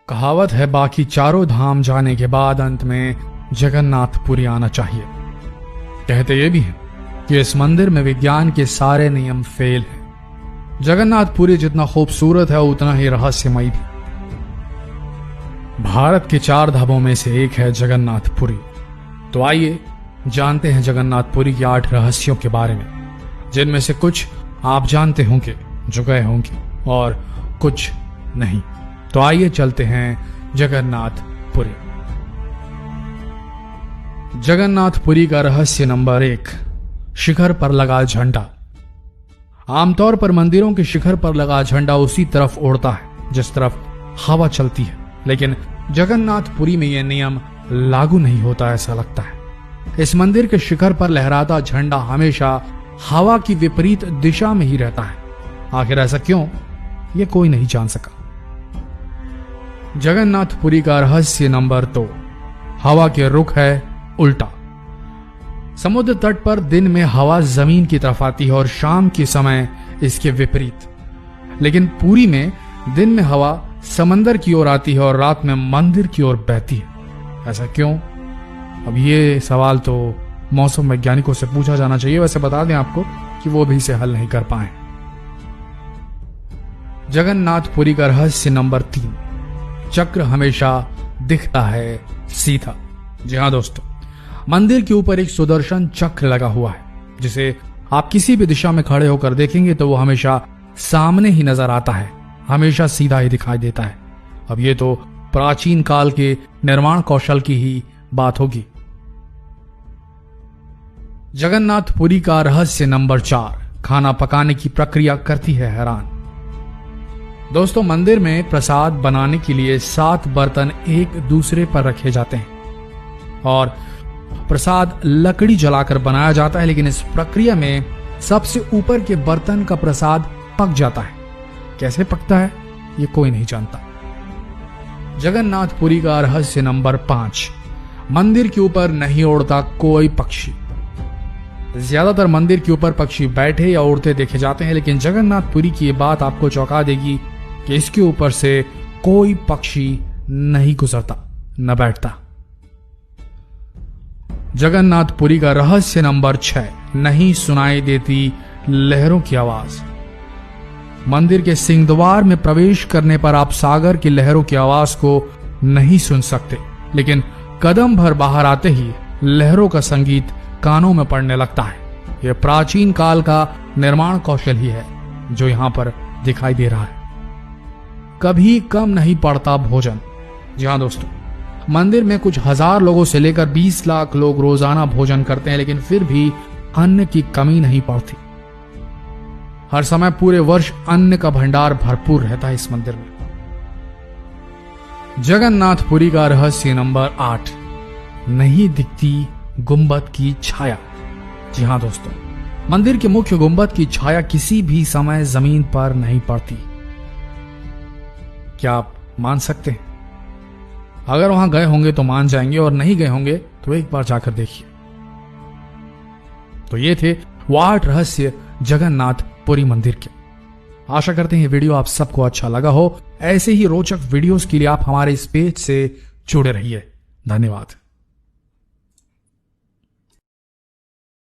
कहावत है बाकी चारों धाम जाने के बाद अंत में जगन्नाथपुरी आना चाहिए। कहते ये भी हैं कि इस मंदिर में विज्ञान के सारे नियम फेल हैं। जगन्नाथपुरी जितना खूबसूरत है उतना ही रहस्यमयी भी। भारत के 4 धामों में से एक है जगन्नाथपुरी। तो आइए जानते हैं जगन्नाथपुरी के 8 रहस्यों के बारे में, जिनमें से कुछ आप जानते होंगे जो गए होंगे और कुछ नहीं। तो आइए चलते हैं जगन्नाथपुरी। जगन्नाथपुरी का रहस्य नंबर 1, शिखर पर लगा झंडा। आमतौर पर मंदिरों के शिखर पर लगा झंडा उसी तरफ उड़ता है जिस तरफ हवा चलती है, लेकिन जगन्नाथपुरी में यह नियम लागू नहीं होता ऐसा लगता है। इस मंदिर के शिखर पर लहराता झंडा हमेशा हवा की विपरीत दिशा में ही रहता है। आखिर ऐसा क्यों, यह कोई नहीं जान सका। जगन्नाथपुरी का रहस्य नंबर 2, हवा के रुख है उल्टा। समुद्र तट पर दिन में हवा जमीन की तरफ आती है और शाम के समय इसके विपरीत, लेकिन पुरी में दिन में हवा समंदर की ओर आती है और रात में मंदिर की ओर बहती है। ऐसा क्यों? अब ये सवाल तो मौसम वैज्ञानिकों से पूछा जाना चाहिए। वैसे बता दें आपको कि वो भी इसे हल नहीं कर पाए। जगन्नाथपुरी का रहस्य नंबर 3, चक्र हमेशा दिखता है सीधा। जी हां दोस्तों, मंदिर के ऊपर एक सुदर्शन चक्र लगा हुआ है, जिसे आप किसी भी दिशा में खड़े होकर देखेंगे तो वो हमेशा सामने ही नजर आता है, हमेशा सीधा ही दिखाई देता है। अब ये तो प्राचीन काल के निर्माण कौशल की ही बात होगी। जगन्नाथपुरी का रहस्य नंबर 4, खाना पकाने की प्रक्रिया करती है हैरान। दोस्तों, मंदिर में प्रसाद बनाने के लिए 7 बर्तन एक दूसरे पर रखे जाते हैं और प्रसाद लकड़ी जलाकर बनाया जाता है, लेकिन इस प्रक्रिया में सबसे ऊपर के बर्तन का प्रसाद पक जाता है। कैसे पकता है ये कोई नहीं जानता। जगन्नाथपुरी का रहस्य नंबर 5, मंदिर के ऊपर नहीं उड़ता कोई पक्षी। ज्यादातर मंदिर के ऊपर पक्षी बैठे या उड़ते देखे जाते हैं, लेकिन जगन्नाथपुरी की ये बात आपको चौंका देगी कि इसके ऊपर से कोई पक्षी नहीं गुजरता न बैठता। जगन्नाथपुरी का रहस्य नंबर 6, नहीं सुनाई देती लहरों की आवाज। मंदिर के सिंहद्वार में प्रवेश करने पर आप सागर की लहरों की आवाज को नहीं सुन सकते, लेकिन कदम भर बाहर आते ही लहरों का संगीत कानों में पड़ने लगता है। यह प्राचीन काल का निर्माण कौशल ही है जो यहां पर दिखाई दे रहा है। कभी कम नहीं पड़ता भोजन। जी हां दोस्तों, मंदिर में कुछ हजार लोगों से लेकर 20 लाख लोग रोजाना भोजन करते हैं, लेकिन फिर भी अन्न की कमी नहीं पड़ती। हर समय पूरे वर्ष अन्न का भंडार भरपूर रहता है इस मंदिर में। जगन्नाथपुरी का रहस्य नंबर 8, नहीं दिखती गुंबद की छाया। जी हां दोस्तों, मंदिर के मुख्य गुंबद की छाया किसी भी समय जमीन पर नहीं पड़ती। क्या आप मान सकते हैं? अगर वहां गए होंगे तो मान जाएंगे, और नहीं गए होंगे तो एक बार जाकर देखिए। तो ये थे वो 8 रहस्य जगन्नाथपुरी मंदिर के। आशा करते हैं वीडियो आप सबको अच्छा लगा हो। ऐसे ही रोचक वीडियोस के लिए आप हमारे इस पेज से जुड़े रहिए। धन्यवाद।